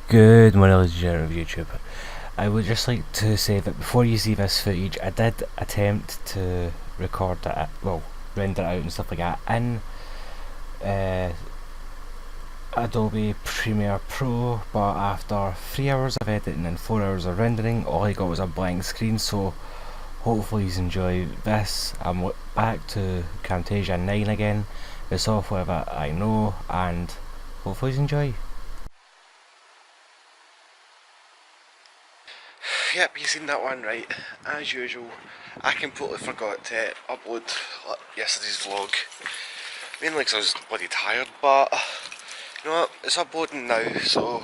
Good morning, ladies and gentlemen of YouTube. I would just like to say that before you see this footage, I did attempt to record it, well, render it out and stuff like that in Adobe Premiere Pro, but after 3 hours of editing and 4 hours of rendering, all I got was a blank screen. So hopefully you enjoy this. I'm back to Camtasia 9 again, the software that I know, and hopefully you enjoy. Yep, you seen that one, right? As usual, I completely forgot to upload yesterday's vlog. Mainly because I was bloody tired, but you know what? It's uploading now, so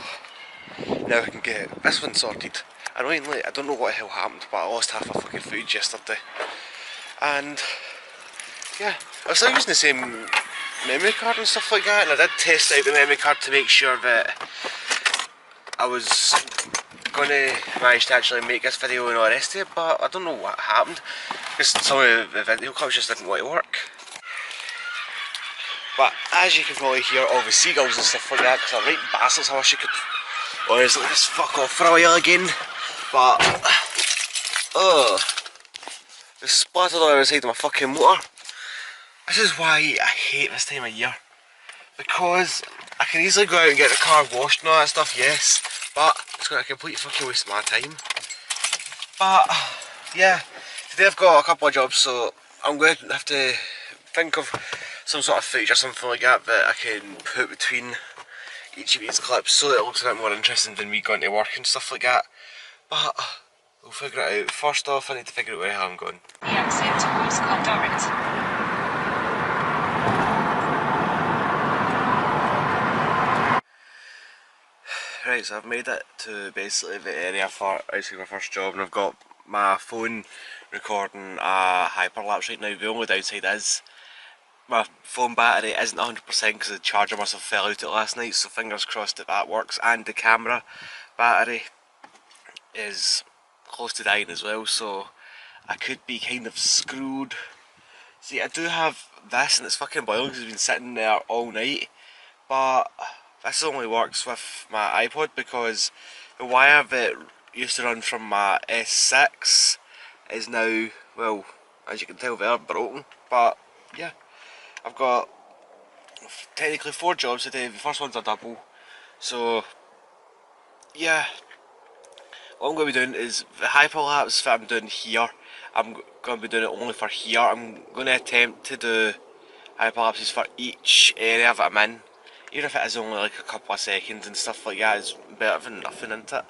now I can get this one sorted. Annoyingly, I don't know what the hell happened, but I lost half my fucking footage yesterday. And yeah, I was still using the same memory card and stuff like that, and I did test out the memory card to make sure that I was going to manage to actually make this video and all the rest of it, but I don't know what happened, because some of the video clips just didn't want to work. But as you can probably hear all the seagulls and stuff like that, because I'm right bastards, I wish you could honestly just fuck off for a while again. But they splattered all over the side of my fucking motor. This is why I hate this time of year, because I can easily go out and get the car washed and all that stuff, yes, but it's going to complete fucking waste of my time. But yeah, today I've got a couple of jobs, so I'm going to have to think of some sort of footage or something like that that I can put between each of these clips so that it looks a bit more interesting than me going to work and stuff like that. But we'll figure it out. First off, I need to figure out where the hell I'm going. The exit towards Conduit. Right, so I've made it to basically the area for outside my first job, and I've got my phone recording a hyperlapse right now. The only downside is my phone battery isn't 100% because the charger must have fell out last night, so fingers crossed that works, and the camera battery is close to dying as well, so I could be kind of screwed. See, I do have this and it's fucking boiling because it's been sitting there all night, but this only works with my iPod because the wire that used to run from my S6 is now, well, as you can tell there, broken. But yeah, I've got technically 4 jobs today. The first one's a double, so yeah, what I'm going to be doing is the hyperlapse that I'm doing here, I'm going to be doing it only for here. I'm going to attempt to do hyperlapses for each area that I'm in, even if it is only like a couple of seconds and stuff like that. It's better than nothing, isn't it?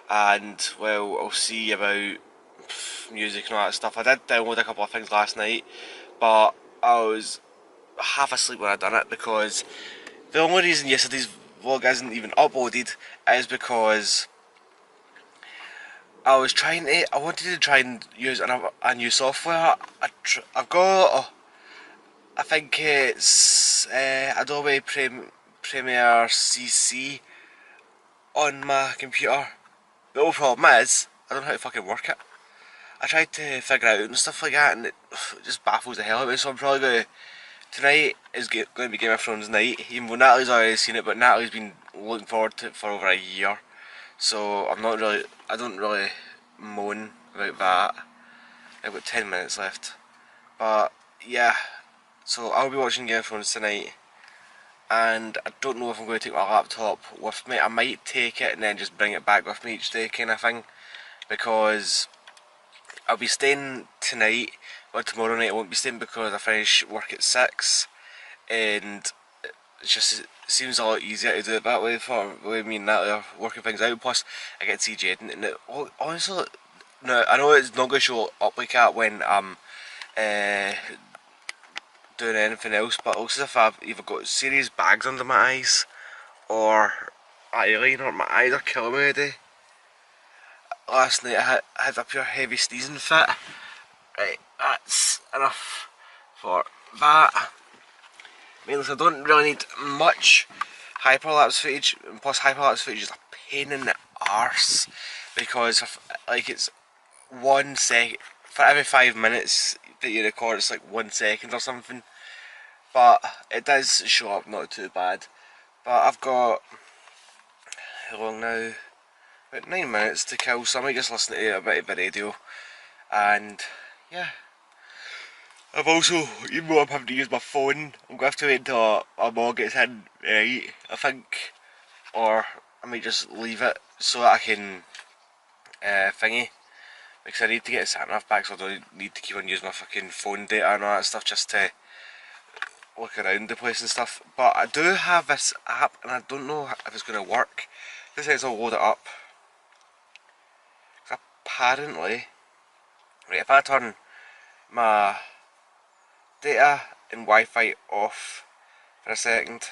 And well, I'll see about music and all that stuff. I did download a couple of things last night, but I was half asleep when I done it, because the only reason yesterday's vlog isn't even uploaded is because I wanted to try and use a new software. I've got, I think it's Adobe Premiere CC on my computer. The only problem is, I don't know how to fucking work it. I tried to figure it out and stuff like that, and it just baffles the hell out of me, so I'm probably going to, tonight is going to be Game of Thrones night, even though Natalie's already seen it, but Natalie's been looking forward to it for over a year. So I don't really moan about that. I've got 10 minutes left. But yeah, so I'll be watching Game of Thrones tonight, and I don't know if I'm going to take my laptop with me. I might take it and then just bring it back with me each day kind of thing, because I'll be staying tonight, but tomorrow night I won't be staying because I finish work at 6, and it seems a lot easier to do it that way for the way me and Natalie are working things out. Plus, I get to see Jaden, and honestly, no, I know it's not going to show up like that when I'm doing anything else, but it looks as if I've either got serious bags under my eyes or eyeliner. My eyes are killing me today. Last night I had a pure heavy sneezing fit. Right, that's enough for that. Mainly, I don't really need much hyperlapse footage, and plus hyperlapse footage is a pain in the arse, because like it's 1 second for every 5 minutes that you record, it's like 1 second or something. But it does show up not too bad. But I've got how long now? About 9 minutes to kill, so I might just listen to a bit of the radio. And yeah. I've also, even though I'm having to use my phone, I'm going to have to wait until our mom gets in, right, I think. Or I might just leave it so that I can thingy. Because I need to get a sat-nav back, so I don't need to keep on using my fucking phone data and all that stuff just to look around the place and stuff. But I do have this app and I don't know if it's going to work. This says I'll load it up. Apparently, right, if I turn my data and Wi-Fi off for a second,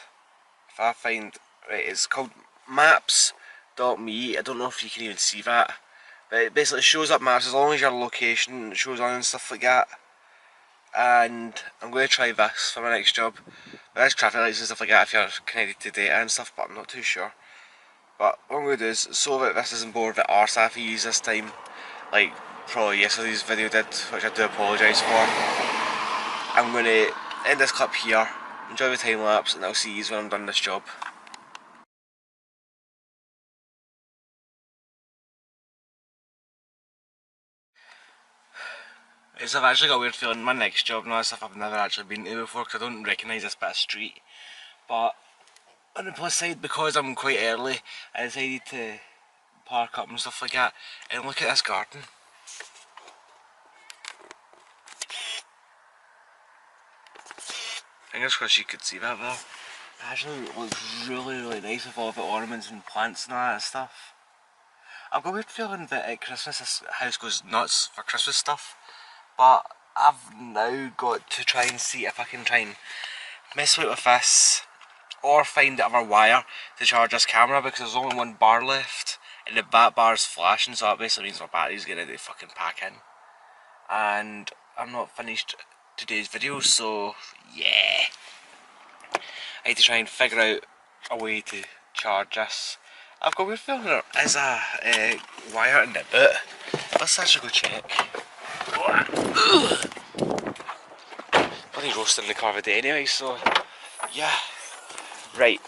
if I find, right, it's called maps.me, I don't know if you can even see that, but it basically shows up maps as long as your location shows on and stuff like that. And I'm going to try this for my next job. There's traffic lights and stuff like that if you're connected to data and stuff, but I'm not too sure. But what I'm going to do is, so that this isn't more of the arse I have to use this time, like probably yesterday's video did, which I do apologise for, I'm going to end this clip here, enjoy the time lapse, and I'll see you when I'm done this job. I've actually got a weird feeling my next job and all that stuff I've never actually been to before because I don't recognise this bit of street. But on the plus side, because I'm quite early, I decided to park up and stuff like that. And look at this garden. Fingers crossed you could see that there. It actually looks really nice with all the ornaments and plants and all that stuff. I've got a weird feeling that at Christmas this house goes nuts for Christmas stuff. But I've now got to try and see if I can try and mess with this or find another wire to charge this camera because there's only one bar left and the back bar's flashing, so that basically means my battery's getting ready to fucking pack in. And I'm not finished today's video, so yeah. I need to try and figure out a way to charge this. I've got a weird feeling there is a wire in the boot. Let's actually go check. Bloody roasting the car of the day anyway, so yeah. Right,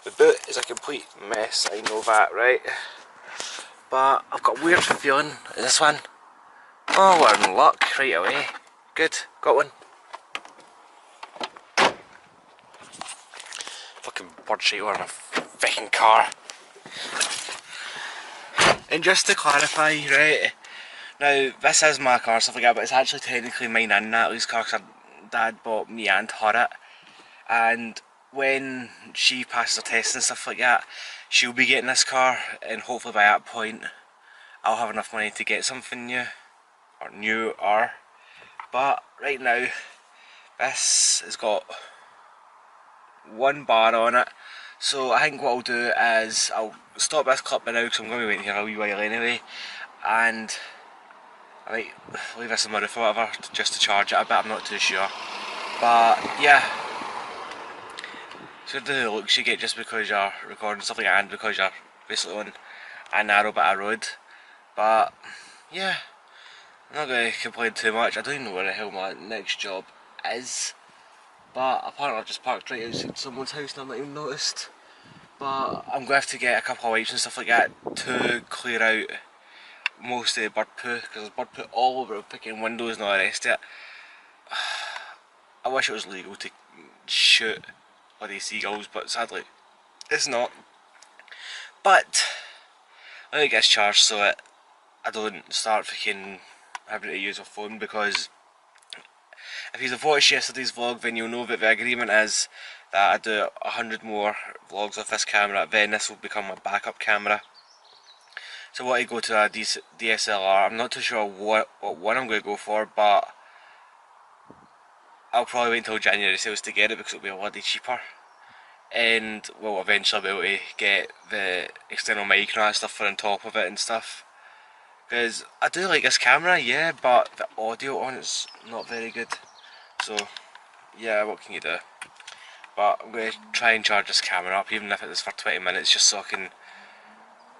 the boot is a complete mess, I know that, right? But I've got a weird feeling, this one, oh we're in luck right away. Good, got one. Fucking bird shit over my freaking car. And just to clarify, right, now this is my car, stuff like that, but it's actually technically mine and Natalie's car because her dad bought me and her it. And when she passes her tests and stuff like that, she'll be getting this car, and hopefully by that point I'll have enough money to get something new, or newer. But right now, this has got one bar on it, so I think what I'll do is I'll stop this clip now because I'm going to be waiting here a wee while anyway, and I might leave this in my roof or whatever just to charge it a bit, I'm not too sure. But yeah, it's good the looks you get just because you're recording stuff like that and because you're basically on a narrow bit of road. But yeah, I'm not going to complain too much. I don't even know where the hell my next job is, but apparently I've just parked right outside someone's house and I've not even noticed. But I'm going to have to get a couple of wipes and stuff like that to clear out most of the bird poo, because there's bird poo all over picking windows and all the rest of it. I wish it was legal to shoot bloody seagulls, but sadly it's not. But I think it gets charged so that I don't start freaking having to use a phone, because if you've watched yesterday's vlog then you'll know that the agreement is that I do 100 more vlogs with this camera, then this will become my backup camera. So I want to go to a DSLR. I'm not too sure what one I'm going to go for, but I'll probably wait until January sales to get it because it'll be a lot cheaper. And we'll eventually be able to get the external mic and all that stuff for on top of it and stuff. Because I do like this camera, yeah, but the audio on it's not very good. So yeah, what can you do? But I'm going to try and charge this camera up, even if it is for 20 minutes, just so I can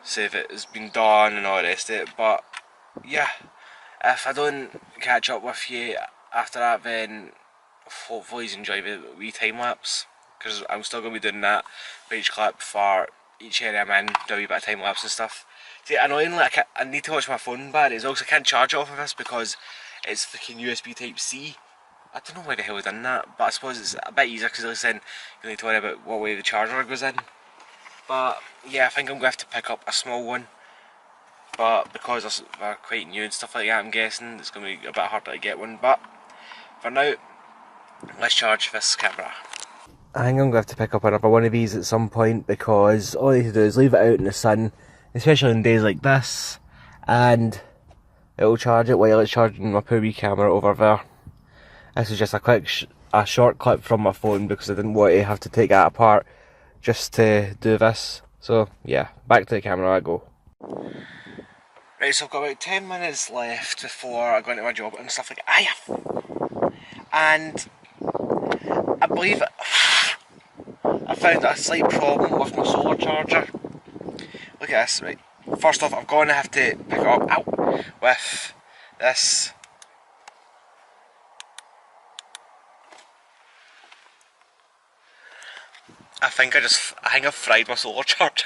say if it has been done and all the rest of it. But yeah, if I don't catch up with you after that, then hopefully you enjoy the wee time lapse, because I'm still going to be doing that for each clip for each area I'm in, do a wee bit of time lapse and stuff. See, annoyingly, I need to watch my phone battery as well, because I can't charge it off of this because it's fucking USB Type C. I don't know why the hell I've done that, but I suppose it's a bit easier because at least then you don't need to worry about what way the charger goes in. But yeah, I think I'm going to have to pick up a small one. But because they're quite new and stuff like that, I'm guessing it's going to be a bit harder to get one. But for now, let's charge this camera. I think I'm going to have to pick up another one of these at some point because all I need to do is leave it out in the sun, especially on days like this, and it'll charge it while it's charging my poor wee camera over there. This is just a short clip from my phone because I didn't want to have to take that apart just to do this. So yeah, back to the camera I go. Right, so I've got about 10 minutes left before I go into my job and stuff like that. And I believe I found a slight problem with my solar charger. Look at this, right. First off, I'm going to have to pick it up with this. I think I've fried my solar charger.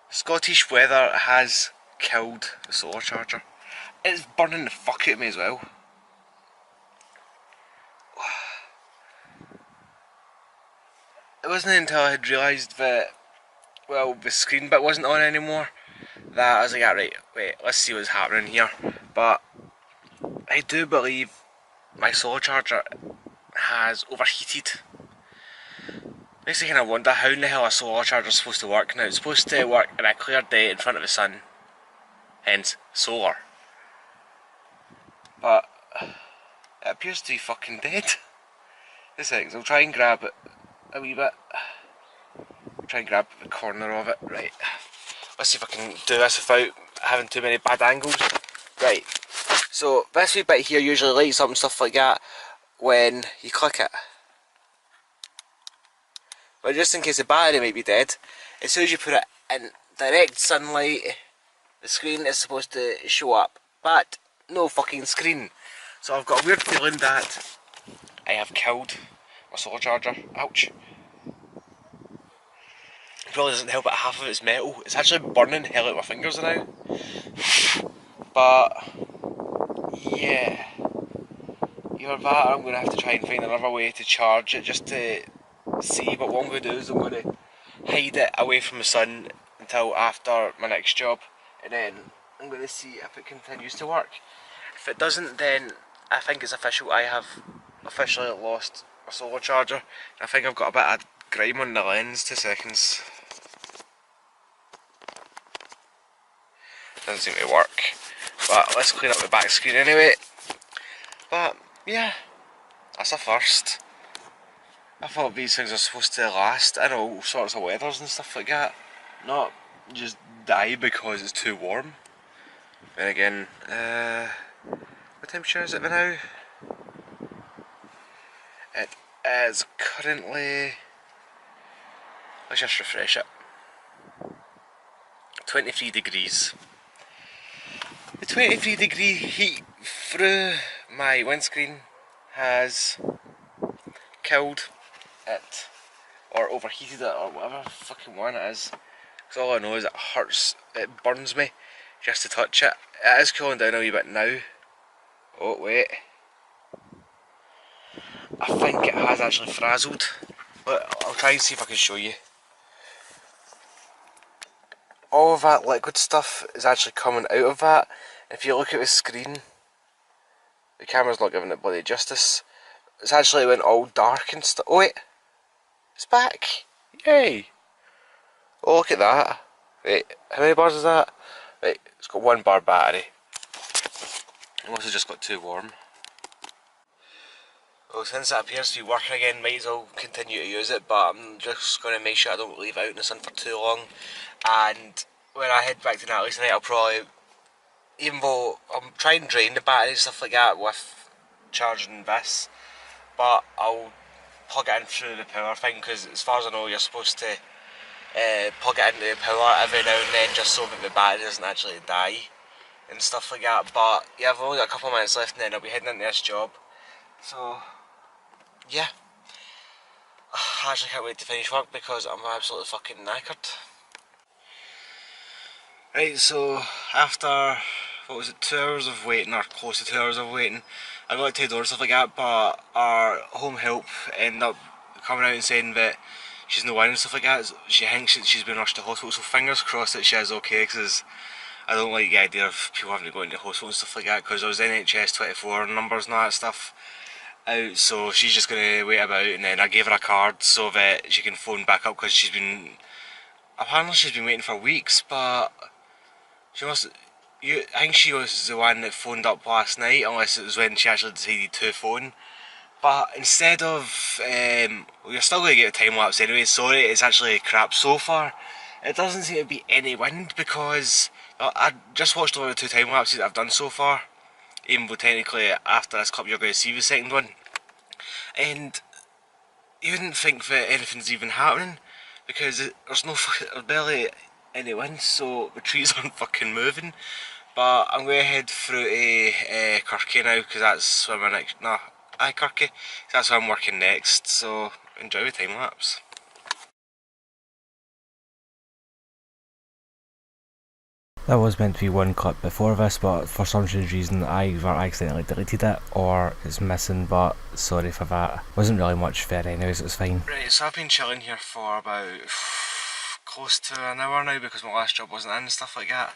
Scottish weather has killed the solar charger. It's burning the fuck out of me as well. It wasn't until I had realised that, well, the screen bit wasn't on anymore, that I was like, right, wait, let's see what's happening here. But I do believe my solar charger has overheated. Makes me kind of wonder how in the hell a solar charger is supposed to work now. It's supposed to work in a clear day in front of the sun, hence solar. But it appears to be fucking dead. This thing, I'll try and grab it a wee bit. Try and grab the corner of it. Right. Let's see if I can do this without having too many bad angles. Right. So this wee bit here usually lights up and stuff like that when you click it. But just in case the battery might be dead, as soon as you put it in direct sunlight, the screen is supposed to show up. But no fucking screen. So I've got a weird feeling that I have killed my solar charger. Ouch. It probably doesn't help that half of it's metal. It's actually burning hell out of my fingers now. But yeah. Either that or I'm going to have to try and find another way to charge it just to see. But what I'm going to do is I'm going to hide it away from the sun until after my next job, and then I'm going to see if it continues to work. If it doesn't, then I think it's official. I have officially lost my solar charger. I think I've got a bit of grime on the lens. 2 seconds. Doesn't seem to work. But let's clean up the back screen anyway. But yeah, that's a first. I thought these things are supposed to last in all sorts of weathers and stuff like that. Not just die because it's too warm. Then again, what temperature is it now? It is currently, let's just refresh it, 23 degrees. The 23 degree heat through my windscreen has killed it, or overheated it, or whatever fucking one it is. Because all I know is it hurts, it burns me just to touch it. It is cooling down a wee bit now. Oh wait, I think it has actually frazzled, but I'll try and see if I can show you. All of that liquid stuff is actually coming out of that. If you look at the screen, the camera's not giving it bloody justice. It's actually went all dark and stuff. Oh wait, it's back! Yay! Oh, look at that. Wait, how many bars is that? Right, it's got 1 bar battery. It must have just got too warm. Well, since it appears to be working again, might as well continue to use it, but I'm just going to make sure I don't leave it out in the sun for too long. And when I head back to Natalie's tonight, I'll probably, even though I'm trying to drain the battery and stuff like that with charging this, but I'll plug it in through the power thing, because as far as I know you're supposed to plug it into the power every now and then just so that the battery doesn't actually die and stuff like that. But yeah, I've only got a couple of minutes left and then I'll be heading into this job. So yeah, I actually can't wait to finish work because I'm absolutely fucking knackered. Right, so after, what was it, 2 hours of waiting, or close to 2 hours of waiting, I got to the door and stuff like that, but our home help ended up coming out and saying that she's no one and stuff like that. She thinks that she's been rushed to hospital, so fingers crossed that she is okay, because I don't like the idea of people having to go into hospital and stuff like that, because those NHS 24 numbers and all that stuff out, so she's just going to wait about, and then I gave her a card so that she can phone back up, because apparently she's been waiting for weeks, but she must. I think she was the one that phoned up last night, unless it was when she actually decided to phone. But instead of, we're still going to get a time lapse anyway. Sorry, it's actually crap so far. It doesn't seem to be any wind because I just watched all the 2 time lapses that I've done so far. Even though technically after this clip you're going to see the second one, and you wouldn't think that anything's even happening because there's barely any wind, so the trees aren't fucking moving. But I'm going to head through to Kirky now, because that's where my next, Kirky, that's where I'm working next, so enjoy the time lapse. That was meant to be one clip before this, but for some strange reason I either accidentally deleted it or it's missing, but sorry for that. Wasn't really much fair anyways, it was fine. Right, so I've been chilling here for about close to an hour now because my last job wasn't in and stuff like that.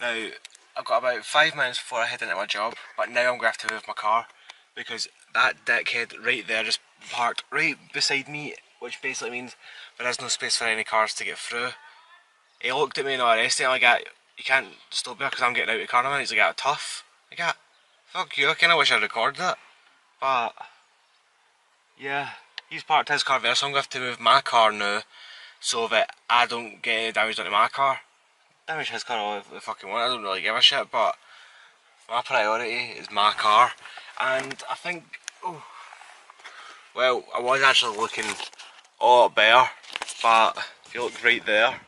Now, I've got about 5 minutes before I head into my job, but now I'm going to have to move my car because that dickhead right there just parked right beside me, which basically means there is no space for any cars to get through. He looked at me and arrested me like that. You can't stop here because I'm getting out of the car now. He's like, tough. Like that. Fuck you, I kinda wish I recorded that. But yeah, he's parked his car there, so I'm going to have to move my car now so that I don't get any damage onto my car. Damage his car all the fucking want, I don't really give a shit, but my priority is my car. And I think, well, I was actually looking a lot better, but if you look right there,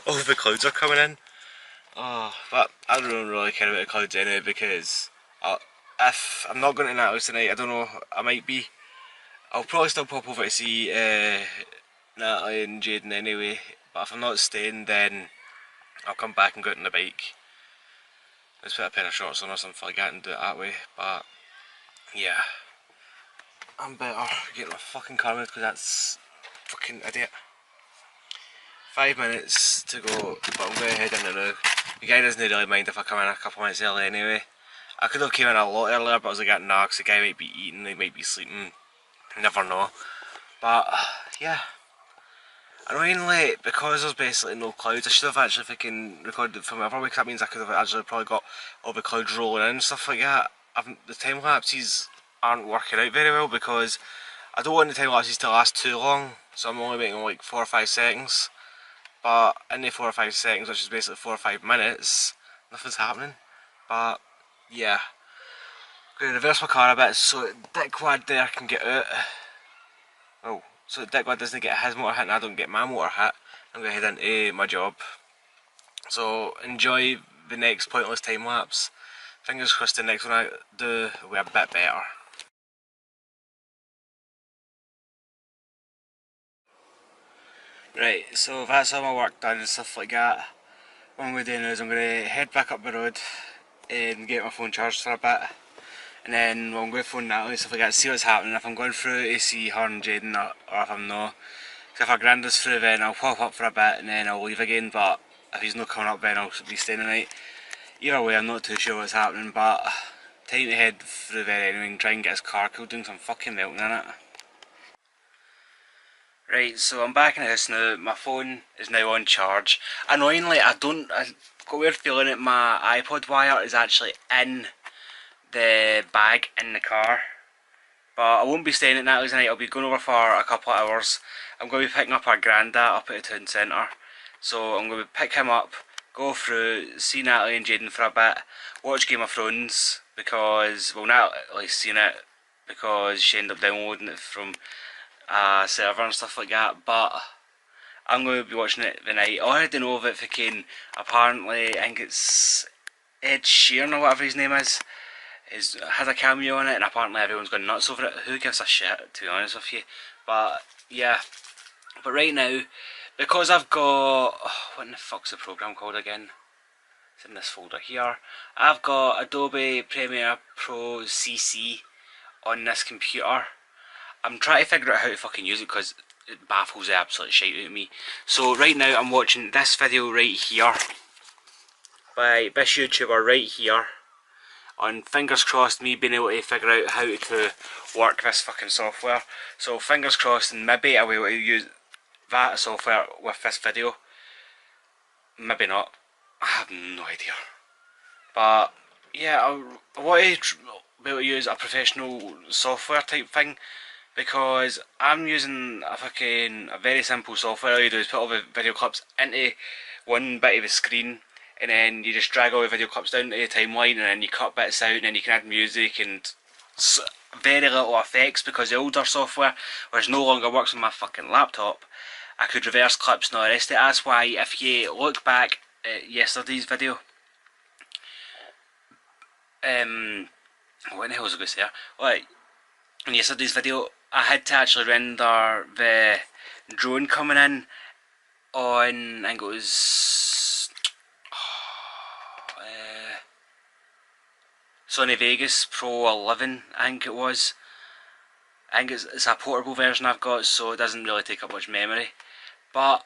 all the clouds are coming in. But I don't really care about the clouds anyway because if I'm not going to that house tonight, I don't know, I might be. I'll probably still pop over to see Natalie and Jaden anyway, but if I'm not staying then I'll come back and go out on the bike. Let's put a pair of shorts on or something like that and do it that way, but yeah. I'm better getting my fucking car moved because that's fucking idiot. 5 minutes to go, but I'm going to head in now. The guy doesn't really mind if I come in a couple minutes early anyway. I could have came in a lot earlier, but I was like, nah, because the guy might be eating, he might be sleeping, you never know. But yeah, annoyingly, because there's basically no clouds, I should have actually fucking recorded it from everywhere, because that means I could have actually probably got all the clouds rolling in and stuff like that. The time lapses aren't working out very well because I don't want the time lapses to last too long, so I'm only waiting like 4 or 5 seconds. But in the 4 or 5 seconds, which is basically 4 or 5 minutes, nothing's happening. But yeah, I'm going to reverse my car a bit so Dickwad there can get out. Oh, so Dickwad doesn't get his motor hit and I don't get my motor hit. I'm going to head into my job. So enjoy the next pointless time lapse. Fingers crossed the next one I do will be a bit better. Right, so that's all my work done and stuff like that. What I'm going to do now is I'm going to head back up the road and get my phone charged for a bit. And then I'm going to phone Natalie and stuff like that, see what's happening, if I'm going through to see her and Jaden or if I'm not. Because if our granddad's through then I'll pop up for a bit and then I'll leave again, but if he's not coming up then I'll be staying the night. Either way I'm not too sure what's happening, but time to head through there anyway and try and get his car cooled, doing some fucking melting in it. Right, so I'm back in the house now, my phone is now on charge. Annoyingly, I've got a weird feeling that my iPod wire is actually in the bag in the car. But I won't be staying at Natalie's tonight, I'll be going over for a couple of hours. I'm going to be picking up our granddad up at the town centre. So I'm going to pick him up, go through, see Natalie and Jaden for a bit, watch Game of Thrones, because, well, Natalie's seen it because she ended up downloading it from server and stuff like that, but I'm going to be watching it the night. I already know of it fucking, apparently, I think it's Ed Sheeran or whatever his name is, has a cameo on it, and apparently everyone's gone nuts over it. Who gives a shit, to be honest with you? But yeah, but right now, because I've got, what in the fuck's the program called again? It's in this folder here. I've got Adobe Premiere Pro CC on this computer. I'm trying to figure out how to fucking use it because it baffles the absolute shit out of me. So right now I'm watching this video right here by this YouTuber right here, on fingers crossed me being able to figure out how to work this fucking software. So fingers crossed, and maybe I'll be able to use that software with this video. Maybe not. I have no idea. But yeah, I want to be able to use a professional software type thing, because I'm using a very simple software. All you do is put all the video clips into one bit of the screen, and then you just drag all the video clips down to the timeline, and then you cut bits out, and then you can add music and very little effects, because the older software, which no longer works on my fucking laptop, I could reverse clips and all the rest of it. That's why if you look back at yesterday's video, what the hell was I going to say? Like, in yesterday's video, I had to actually render the drone coming in on, I think it was Sony Vegas Pro 11, I think it was. I think it's a portable version I've got, so it doesn't really take up much memory. But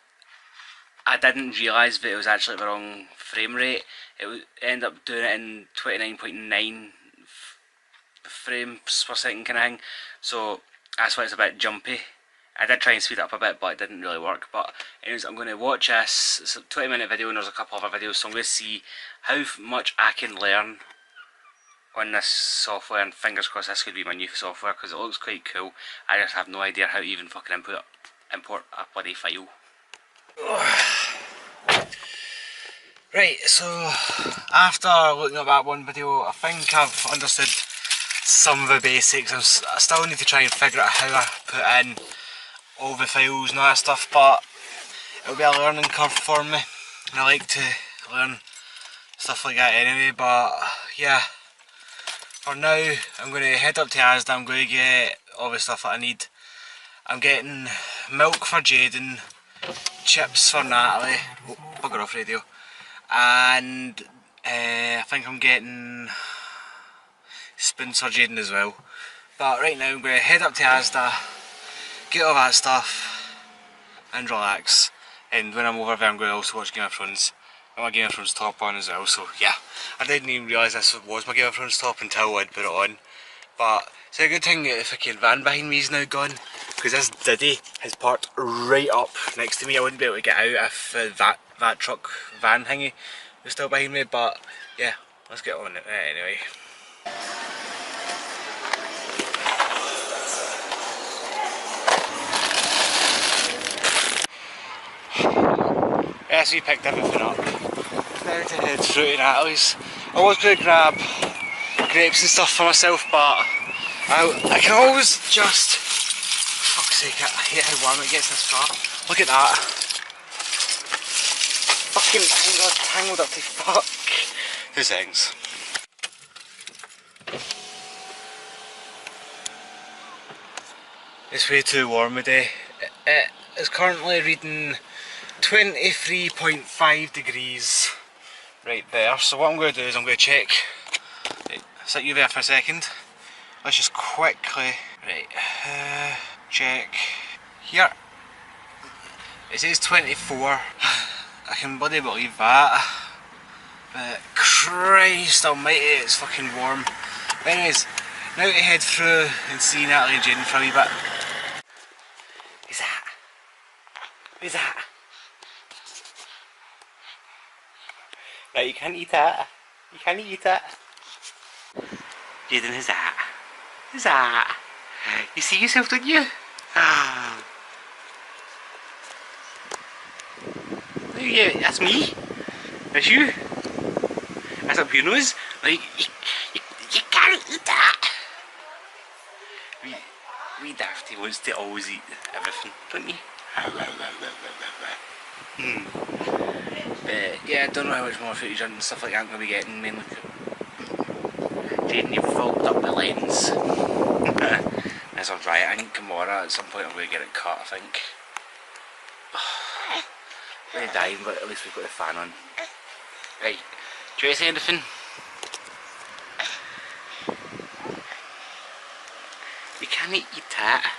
I didn't realise that it was actually the wrong frame rate. It ended up doing it in 29.9 frames per second kind of thing, so that's why it's a bit jumpy. I did try and speed it up a bit, but it didn't really work. But anyways, I'm going to watch this. It's a 20-minute video and there's a couple other videos, so I'm going to see how much I can learn on this software, and fingers crossed this could be my new software because it looks quite cool. I just have no idea how to even fucking import a bloody file. Right, so after looking at that one video, I think I've understood some of the basics. I still need to try and figure out how I put in all the files and all that stuff, but it'll be a learning curve for me, and I like to learn stuff like that anyway. But yeah, for now I'm going to head up to Asda. I'm going to get all the stuff that I need. I'm getting milk for Jaden, chips for Natalie, oh, bugger off radio, and I think I'm getting spoons for Jaden as well. But right now I'm going to head up to Asda, get all that stuff and relax, and when I'm over there I'm going to also watch Game of Thrones. I've got my Game of Thrones top on as well, so yeah. I didn't even realise this was my Game of Thrones top until I'd put it on. But it's a good thing that the fucking van behind me is now gone, because this Diddy has parked right up next to me. I wouldn't be able to get out if that truck van thingy was still behind me. But yeah, let's get on it anyway. Yes, we picked everything up. Now to head through to Natalie's. I was going to grab grapes and stuff for myself, but I can always just... Fuck's sake, I hate how warm it gets in this car. Look at that. Fucking tangled up to fuck. 2 seconds. It's way too warm today. It is currently reading 23.5 degrees right there. So what I'm going to do is I'm going to check. Right, sit you there for a second. Let's just quickly, right, check here. It says 24. I can bloody believe that. But Christ almighty, it's fucking warm. But anyways, now to head through and see Natalie and Jaden for a wee bit. Who's that? Who's that? Right, you can't eat that. You can't eat that. Jaden, who's that? Who's that? You see yourself, don't you? Ah. Yeah, that's me. That's you. That's up your nose. Like, you can't eat that. We Dafty wants to always eat everything, don't you? But yeah, I don't know how much more footage and stuff like that I'm going to be getting, mainly. Jaden, you've fogged up the lens. is alright. I think tomorrow at some point I'm going to get it cut, I think. Really dying, but at least we've got the fan on. Right, do you want to say anything? You can't eat that.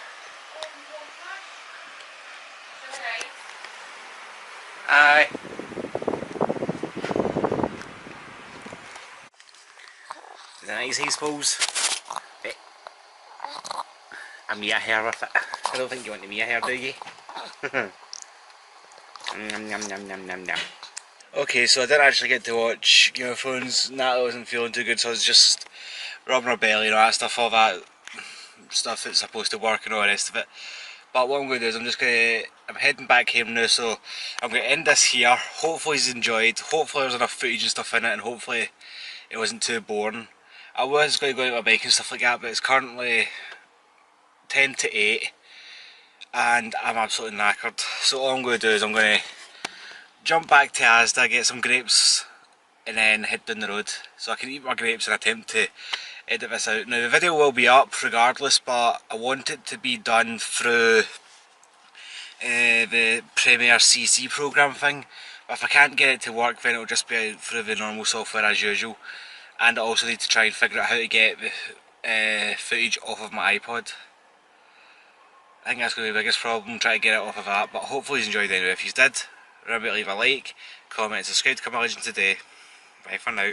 Aye. Is that nice, I suppose? A Mia hair with it. I don't think you want the Mia hair, do you? Nom nom nom nom nom nom. Okay, so I didn't actually get to watch Game of Thrones. Natalie wasn't feeling too good, so I was just rubbing her belly and all that stuff, all that stuff that's supposed to work and all the rest of it. But what I'm going to do is I'm heading back home now, so I'm going to end this here. Hopefully he's enjoyed, hopefully there's enough footage and stuff in it, and hopefully it wasn't too boring. I was going to go out on my bike and stuff like that, but it's currently 10 to 8 and I'm absolutely knackered. So all I'm going to do is I'm going to jump back to Asda, get some grapes and then head down the road so I can eat my grapes and attempt to edit this out. Now the video will be up regardless, but I want it to be done through the Premiere CC program thing. But if I can't get it to work, then it'll just be through the normal software as usual. And I also need to try and figure out how to get the footage off of my iPod. I think that's going to be the biggest problem, try to get it off of that, but hopefully you enjoyed anyway. If you did, remember to leave a like, comment and subscribe to become a legend today. Bye for now.